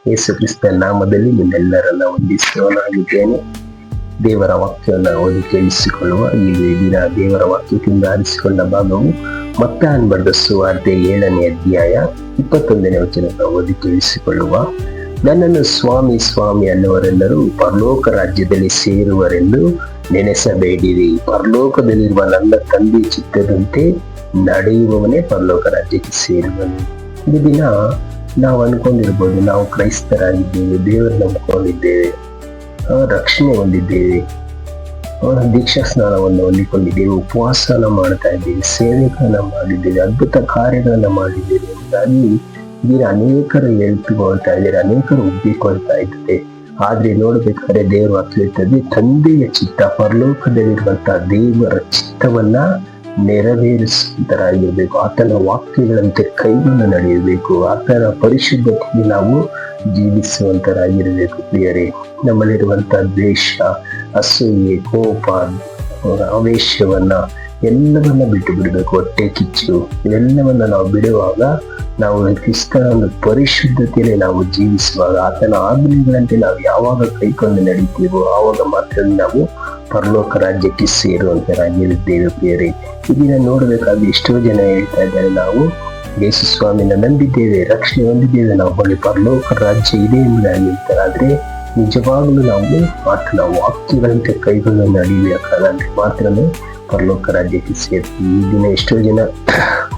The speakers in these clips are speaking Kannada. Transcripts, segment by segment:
ಯೇಸು ಕ್ರಿಸ್ತ ನಾಮದಲ್ಲಿ ನಿಮ್ಮೆಲ್ಲರನ್ನ ವಂದಿಸುವವನಾಗಿದ್ದೇನೆ. ದೇವರ ವಾಕ್ಯವನ್ನು ಓದಿ ಕೇಳಿಸಿಕೊಳ್ಳುವ ಈ ದಿನ ದೇವರ ವಾಕ್ಯದಿಂದ ಆರಿಸಿಕೊಂಡ ಭಾಗವು ಮತ್ತಾಯನ ಬರೆದ ಸುವಾರ್ತೆ 7ನೇ ಅಧ್ಯಾಯ 21ನೇ ವಚನವನ್ನು ಓದಿ ಕೇಳಿಸಿಕೊಳ್ಳುವ. ನನ್ನನ್ನು ಸ್ವಾಮಿ ಸ್ವಾಮಿ ಅನ್ನುವರೆಲ್ಲರೂ ಪರಲೋಕ ರಾಜ್ಯದಲ್ಲಿ ಸೇರುವರೆಂದು ನೆನೆಸಬೇಡಿರಿ. ಪರಲೋಕದಲ್ಲಿರುವ ನನ್ನ ತಂದೆ ಚಿತ್ತದಂತೆ ನಡೆಯುವವನೇ ಪರಲೋಕ ರಾಜ್ಯಕ್ಕೆ ಸೇರುವನು. ಈ ದಿನ ನಾವು ಅನ್ಕೊಂಡಿರ್ಬೋದು, ನಾವು ಕ್ರೈಸ್ತರಾಗಿದ್ದೇವೆ, ದೇವರು ನಂಬ್ಕೊಂಡಿದ್ದೇವೆ, ರಕ್ಷಣೆ ಹೊಂದಿದ್ದೇವೆ, ದೀಕ್ಷಾ ಸ್ನಾನವನ್ನು ಹೊಂದಿಕೊಂಡಿದ್ದೇವೆ, ಉಪವಾಸನ ಮಾಡ್ತಾ ಇದ್ದೇವೆ, ಸೇವೆಗಳನ್ನ ಮಾಡಿದ್ದೇವೆ, ಅದ್ಭುತ ಕಾರ್ಯಗಳನ್ನ ಮಾಡಿದ್ದೇವೆ ಎಂಬುದಾಗಿ ಈಗ ಅನೇಕರು ಹೇಳ್ತುಕೊಳ್ತಾ ಇದ್ದಾರೆ, ಅನೇಕರು ಒಪ್ಪಿಕೊಳ್ತಾ ಇದ್ದಾರೆ. ಆದ್ರೆ ನೋಡ್ಬೇಕಾದ್ರೆ ದೇವರು ವಾಕ್ಯ ತಂದೆಯ ಚಿತ್ತ, ಪರಲೋಕದಲ್ಲಿರುವಂತಹ ದೇವರ ಚಿತ್ತವನ್ನ ನೆರವೇರಿಸುವಂತರಾಗಿರ್ಬೇಕು. ಆತನ ವಾಕ್ಯಗಳಂತೆ ಕೈಗೊಂಡು ನಡೆಯಬೇಕು. ಆತನ ಪರಿಶುದ್ಧತೆಗೆ ನಾವು ಜೀವಿಸುವಂತರಾಗಿರ್ಬೇಕು. ಪ್ರಿಯರೇ, ನಮ್ಮಲ್ಲಿರುವಂತಹ ದ್ವೇಷ, ಅಸೂಯೆ, ಕೋಪ, ಆವೇಶವನ್ನ ಎಲ್ಲವನ್ನ ಬಿಟ್ಟು ಬಿಡಬೇಕು. ಹೊಟ್ಟೆ ಕಿಚ್ಚು ಇವೆಲ್ಲವನ್ನ ನಾವು ಬಿಡುವಾಗ, ನಾವು ಕ್ರಿಸ್ತನ ಒಂದು ಪರಿಶುದ್ಧತೆಯಲ್ಲಿ ನಾವು ಜೀವಿಸುವಾಗ, ಆತನ ಆಜ್ಞೆಗಳಂತೆ ನಾವು ಯಾವಾಗ ಕೈಕೊಂಡು ನಡೀತೀವೋ ಆವಾಗ ಮಾತ್ರ ನಾವು ಪರಲೋಕ ರಾಜ್ಯಕ್ಕೆ ಸೇರುವಂತರಾಗಿರುತ್ತೇವೆ. ಪ್ರಿಯರೇ, ಇದನ್ನ ನೋಡ್ಬೇಕಾದ್ರೆ ಎಷ್ಟೋ ಜನ ಹೇಳ್ತಾ ಇದ್ದಾರೆ, ನಾವು ಯೇಸು ಸ್ವಾಮಿನ ನಂಬಿದ್ದೇವೆ, ರಕ್ಷಣೆ ಹೊಂದಿದ್ದೇವೆ, ನಾವು ಬಳಿ ಪರಲೋಕ ರಾಜ್ಯ ಇದೆ ಎಂಬುದಾಗಿರ್ತಾರೆ. ಆದ್ರೆ ನಿಜವಾಗ್ಲೂ ನಾವು ಆತನ ವಾಕ್ಯಗಳಂತೆ ಕೈಗೊಂಡು ನಡೀಬೇಕಾದ್ರೆ ಮಾತ್ರನೇ ಪರಲೋಕ ರಾಜ್ಯಕ್ಕೆ ಸೇರ್ತೀವಿ. ಈ ದಿನ ಎಷ್ಟೋ ಜನ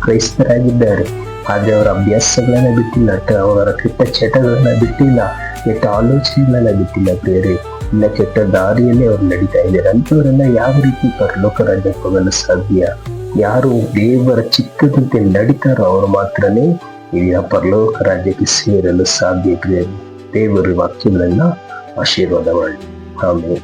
ಕ್ರೈಸ್ತರಾಗಿದ್ದಾರೆ, ಆದ್ರೆ ಅವರ ಅಭ್ಯಾಸಗಳನ್ನ ಬಿಟ್ಟಿಲ್ಲ, ಅವರ ಕೆಟ್ಟ ಚಟಗಳನ್ನ ಬಿಟ್ಟಿಲ್ಲ, ಕೆಟ್ಟ ಆಲೋಚನೆಗಳನ್ನ ಬಿಟ್ಟಿಲ್ಲ. ಬೇರೆ ಇಲ್ಲ, ಕೆಟ್ಟ ದಾರಿಯಲ್ಲಿ ಅವ್ರು ನಡೀತಾ ಇದ್ದಾರೆ. ಅಂತವರೆಲ್ಲ ಯಾವ ರೀತಿ ಪರಲೋಕ ರಾಜ್ಯಕ್ಕೆ ಹೋಗಲು ಸಾಧ್ಯ? ಯಾರು ದೇವರ ಚಿತ್ತದಂತೆ ನಡೀತಾರೋ ಅವರು ಮಾತ್ರನೇ ಈ ಪರಲೋಕ ರಾಜ್ಯಕ್ಕೆ ಸೇರಲು ಸಾಧ್ಯ. ದೇವರ ವಾಕ್ಯಗಳನ್ನ ಆಶೀರ್ವಾದ ಮಾಡಿ. ಆಮೇಲೆ